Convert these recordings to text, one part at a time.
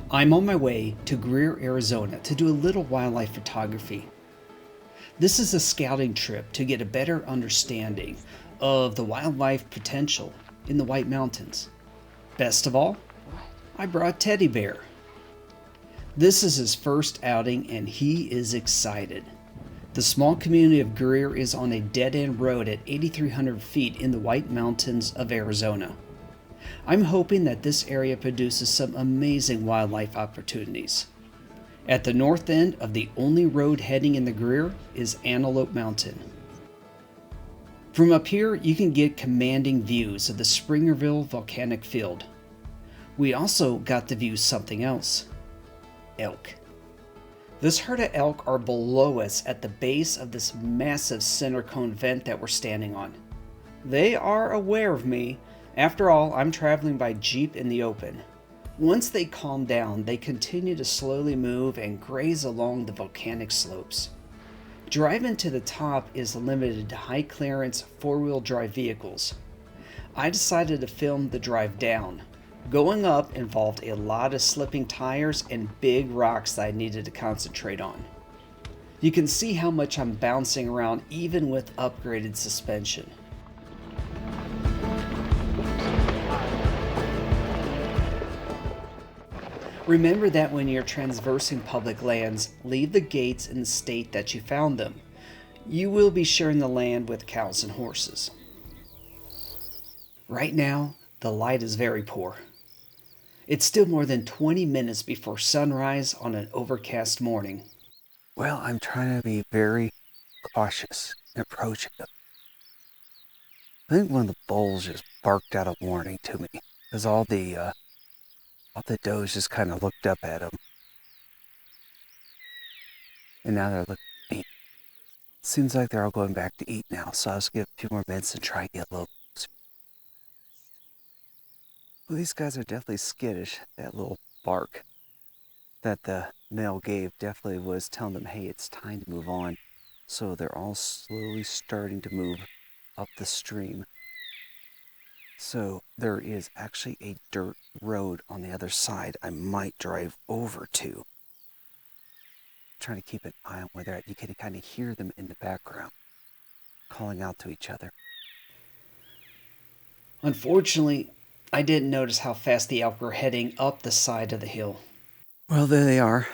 I'm on my way to Greer, Arizona to do a little wildlife photography. This is a scouting trip to get a better understanding of the wildlife potential in the White Mountains. Best of all, I brought Teddy Bear. This is his first outing and he is excited. The small community of Greer is on a dead-end road at 8,300 feet in the White Mountains of Arizona. I'm hoping that this area produces some amazing wildlife opportunities. At the north end of the only road heading in the Greer is Antelope Mountain. From up here, you can get commanding views of the Springerville Volcanic Field. We also got to view something else: elk. This herd of elk are below us at the base of this massive cinder cone vent that we're standing on. They are aware of me. After all, I'm traveling by Jeep in the open. Once they calm down, they continue to slowly move and graze along the volcanic slopes. Driving to the top is limited to high clearance 4-wheel drive vehicles. I decided to film the drive down. Going up involved a lot of slipping tires and big rocks that I needed to concentrate on. You can see how much I'm bouncing around even with upgraded suspension. Remember that when you're traversing public lands, leave the gates in the state that you found them. You will be sharing the land with cows and horses. Right now, the light is very poor. It's still more than 20 minutes before sunrise on an overcast morning. Well, I'm trying to be very cautious and approaching them. I think one of the bulls just barked out a warning to me, because all the does just kind of looked up at him. And now they're looking at me. Seems like they're all going back to eat now, so I'll just give a few more minutes and try and get a little closer. Well, these guys are definitely skittish. That little bark that the male gave definitely was telling them, hey, it's time to move on. So they're all slowly starting to move up the stream. So there is actually a dirt road on the other side I might drive over to. I'm trying to keep an eye on where they're at. You can kind of hear them in the background, calling out to each other. Unfortunately, I didn't notice how fast the elk were heading up the side of the hill. Well, there they are,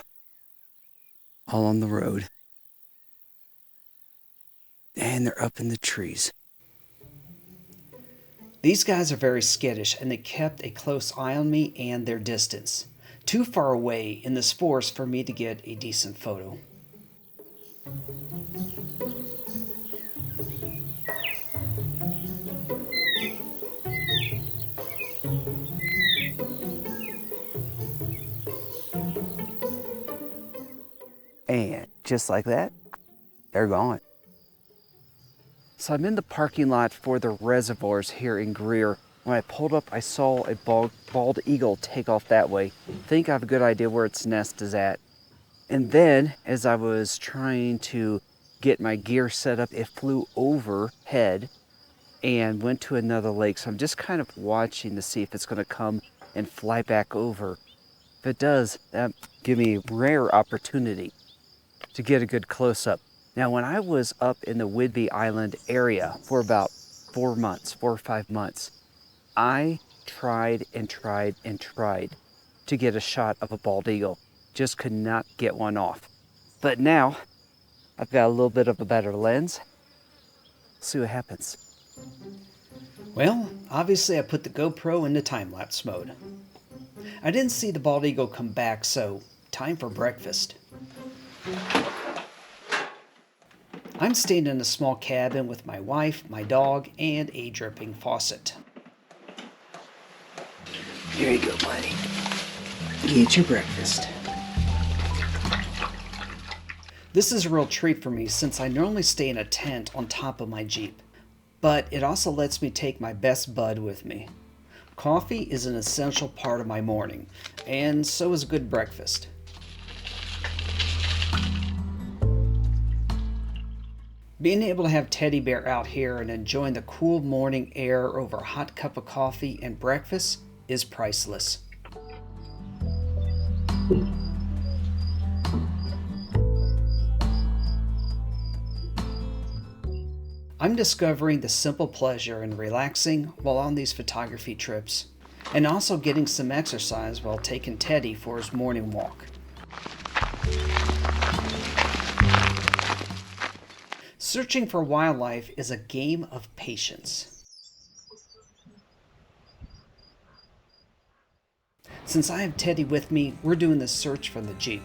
all on the road. And they're up in the trees. These guys are very skittish and they kept a close eye on me and their distance. Too far away in this forest for me to get a decent photo. And just like that, they're gone. So I'm in the parking lot for the reservoirs here in Greer. When I pulled up, I saw a bald eagle take off that way. Think I have a good idea where its nest is at. And then, as I was trying to get my gear set up, it flew overhead and went to another lake. So I'm just kind of watching to see if it's going to come and fly back over. If it does, that give me a rare opportunity to get a good close-up. Now, when I was up in the Whidbey Island area for about 4 or 5 months, I tried to get a shot of a bald eagle. Just could not get one off. But now, I've got a little bit of a better lens. See what happens. Well, obviously I put the GoPro into time-lapse mode. I didn't see the bald eagle come back, so time for breakfast. I'm staying in a small cabin with my wife, my dog, and a dripping faucet. Here you go, buddy. Get your breakfast. This is a real treat for me since I normally stay in a tent on top of my Jeep, but it also lets me take my best bud with me. Coffee is an essential part of my morning, and so is a good breakfast. Being able to have Teddy Bear out here and enjoying the cool morning air over a hot cup of coffee and breakfast is priceless. I'm discovering the simple pleasure in relaxing while on these photography trips, and also getting some exercise while taking Teddy for his morning walk. Searching for wildlife is a game of patience. Since I have Teddy with me, we're doing the search from the Jeep.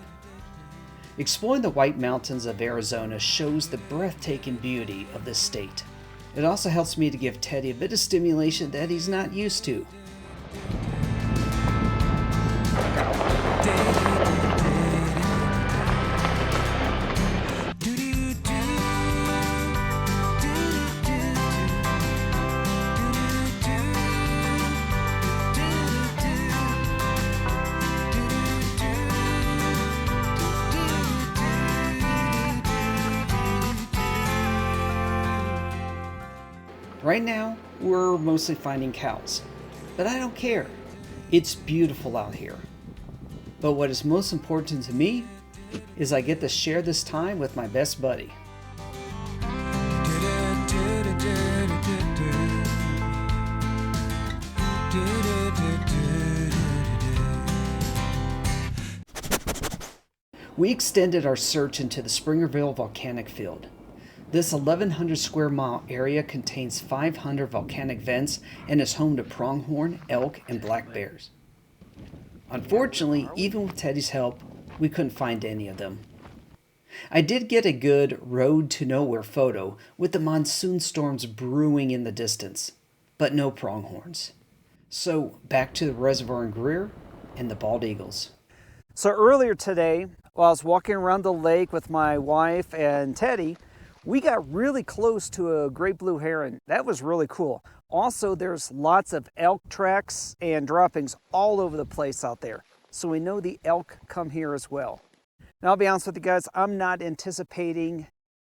Exploring the White Mountains of Arizona shows the breathtaking beauty of this state. It also helps me to give Teddy a bit of stimulation that he's not used to. Right now, we're mostly finding cows, but I don't care. It's beautiful out here. But what is most important to me is I get to share this time with my best buddy. We extended our search into the Springerville Volcanic Field. This 1,100 square mile area contains 500 volcanic vents and is home to pronghorn, elk, and black bears. Unfortunately, even with Teddy's help, we couldn't find any of them. I did get a good road to nowhere photo with the monsoon storms brewing in the distance, but no pronghorns. So back to the reservoir in Greer and the bald eagles. So earlier today, while I was walking around the lake with my wife and Teddy, we got really close to a great blue heron. That was really cool. Also, there's lots of elk tracks and droppings all over the place out there. So we know the elk come here as well. Now, I'll be honest with you guys, I'm not anticipating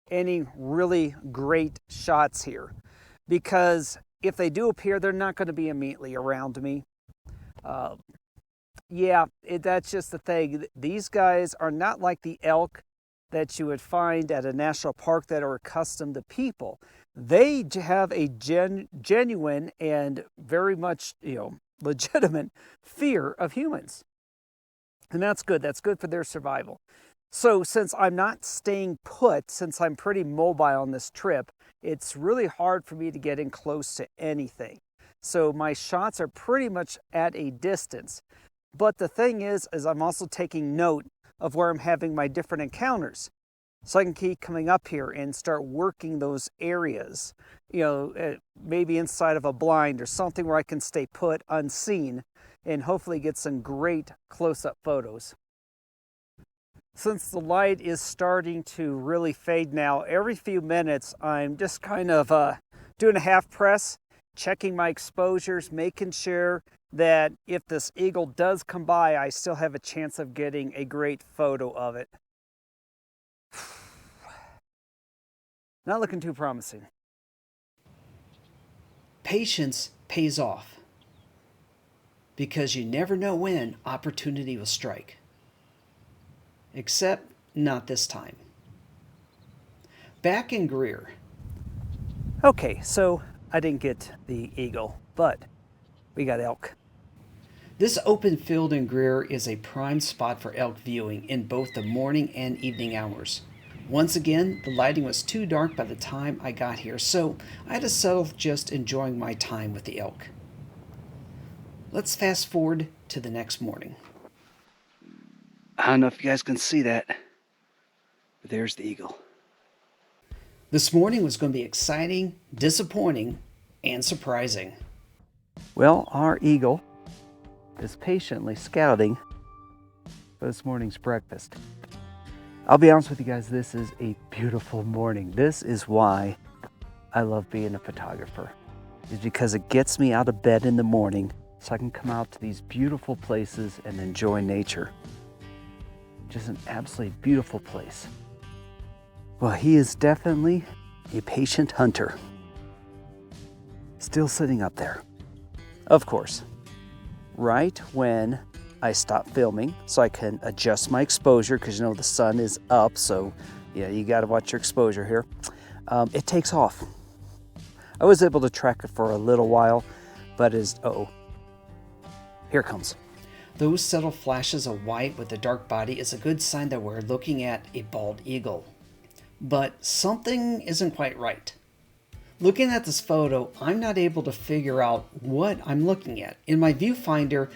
any really great shots here, because if they do appear, they're not going to be immediately around me. That's just the thing. These guys are not like the elk that you would find at a national park that are accustomed to people. They have a genuine and very much, legitimate fear of humans. And that's good. That's good for their survival. So since I'm not staying put, since I'm pretty mobile on this trip, it's really hard for me to get in close to anything. So my shots are pretty much at a distance. But the thing is I'm also taking note of where I'm having my different encounters. So I can keep coming up here and start working those areas, maybe inside of a blind or something where I can stay put unseen and hopefully get some great close-up photos. Since the light is starting to really fade now, every few minutes I'm just kind of doing a half press, checking my exposures, making sure that if this eagle does come by, I still have a chance of getting a great photo of it. Not looking too promising. Patience pays off, because you never know when opportunity will strike. Except not this time. Back in Greer. Okay, so I didn't get the eagle, but we got elk. This open field in Greer is a prime spot for elk viewing in both the morning and evening hours. Once again, the lighting was too dark by the time I got here, so I had to settle just enjoying my time with the elk. Let's fast forward to the next morning. I don't know if you guys can see that, but there's the eagle. This morning was going to be exciting, disappointing, and surprising. Well, our eagle is patiently scouting for this morning's breakfast. I'll be honest with you guys, this is a beautiful morning. This is why I love being a photographer, is because it gets me out of bed in the morning so I can come out to these beautiful places and enjoy nature. Just an absolutely beautiful place. Well, he is definitely a patient hunter. Still sitting up there. Of course, right when I stop filming so I can adjust my exposure, because you know the sun is up, so yeah, you got to watch your exposure here. It takes off. I was able to track it for a little while, but here it comes. Those subtle flashes of white with a dark body is a good sign that we're looking at a bald eagle. But something isn't quite right. Looking at this photo, I'm not able to figure out what I'm looking at. In my viewfinder,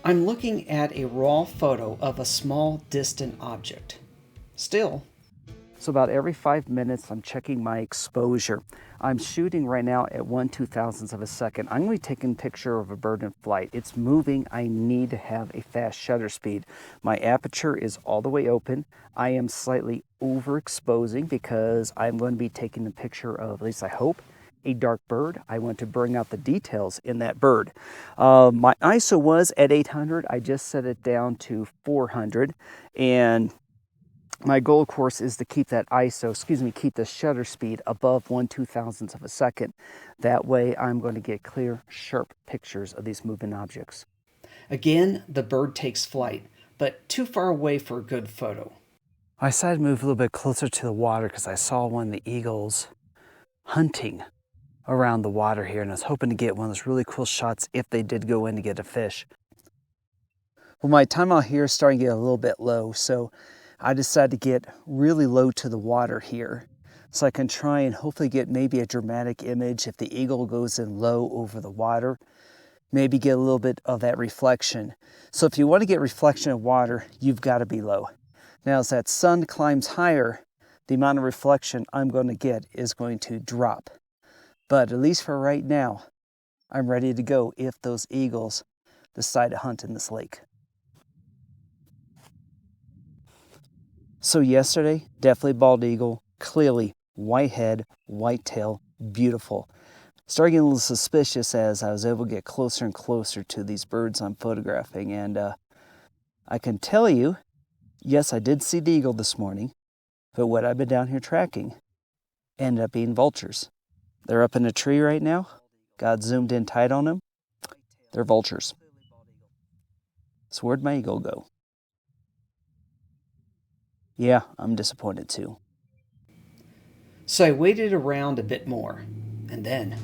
I'm looking at a raw photo of a small distant object. Still. So about every 5 minutes, I'm checking my exposure. I'm shooting right now at 1/2000th of a second. I'm going to be taking a picture of a bird in flight. It's moving. I need to have a fast shutter speed. My aperture is all the way open. I am slightly overexposing because I'm going to be taking a picture of, at least I hope, a dark bird. I want to bring out the details in that bird. My ISO was at 800. I just set it down to 400. And my goal, of course, is to keep that keep the shutter speed above 1/2000th of a second. That way I'm going to get clear, sharp pictures of these moving objects. Again, the bird takes flight, but too far away for a good photo. I decided to move a little bit closer to the water because I saw one of the eagles hunting around the water here, and I was hoping to get one of those really cool shots if they did go in to get a fish. Well, my time out here is starting to get a little bit low, so I decided to get really low to the water here so I can try and hopefully get maybe a dramatic image if the eagle goes in low over the water, maybe get a little bit of that reflection. So if you want to get reflection of water, you've got to be low. Now as that sun climbs higher, the amount of reflection I'm going to get is going to drop. But at least for right now, I'm ready to go if those eagles decide to hunt in this lake. So yesterday, definitely bald eagle, clearly white head, white tail, beautiful. Started getting a little suspicious as I was able to get closer and closer to these birds I'm photographing. And I can tell you, yes, I did see the eagle this morning, but what I've been down here tracking ended up being vultures. They're up in a tree right now. Got zoomed in tight on them. They're vultures. So where'd my eagle go? Yeah, I'm disappointed too. So I waited around a bit more, and then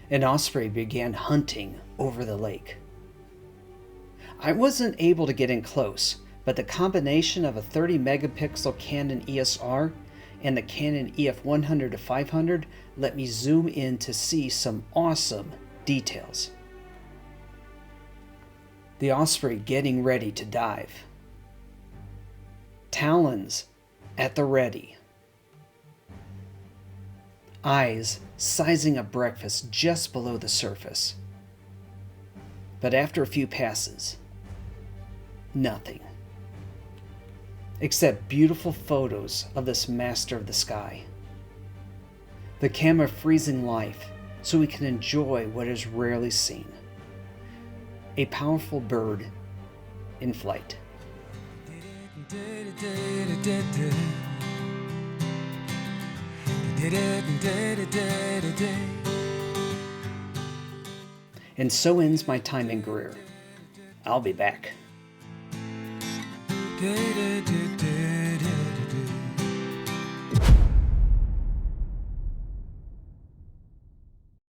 an osprey began hunting over the lake. I wasn't able to get in close, but the combination of a 30 megapixel Canon EOS R and the Canon EF 100-500 let me zoom in to see some awesome details. The osprey getting ready to dive. Talons at the ready. Eyes sizing up breakfast just below the surface. But after a few passes, nothing. Except beautiful photos of this master of the sky. The camera freezing life so we can enjoy what is rarely seen. A powerful bird in flight. And so ends my time in Greer. I'll be back.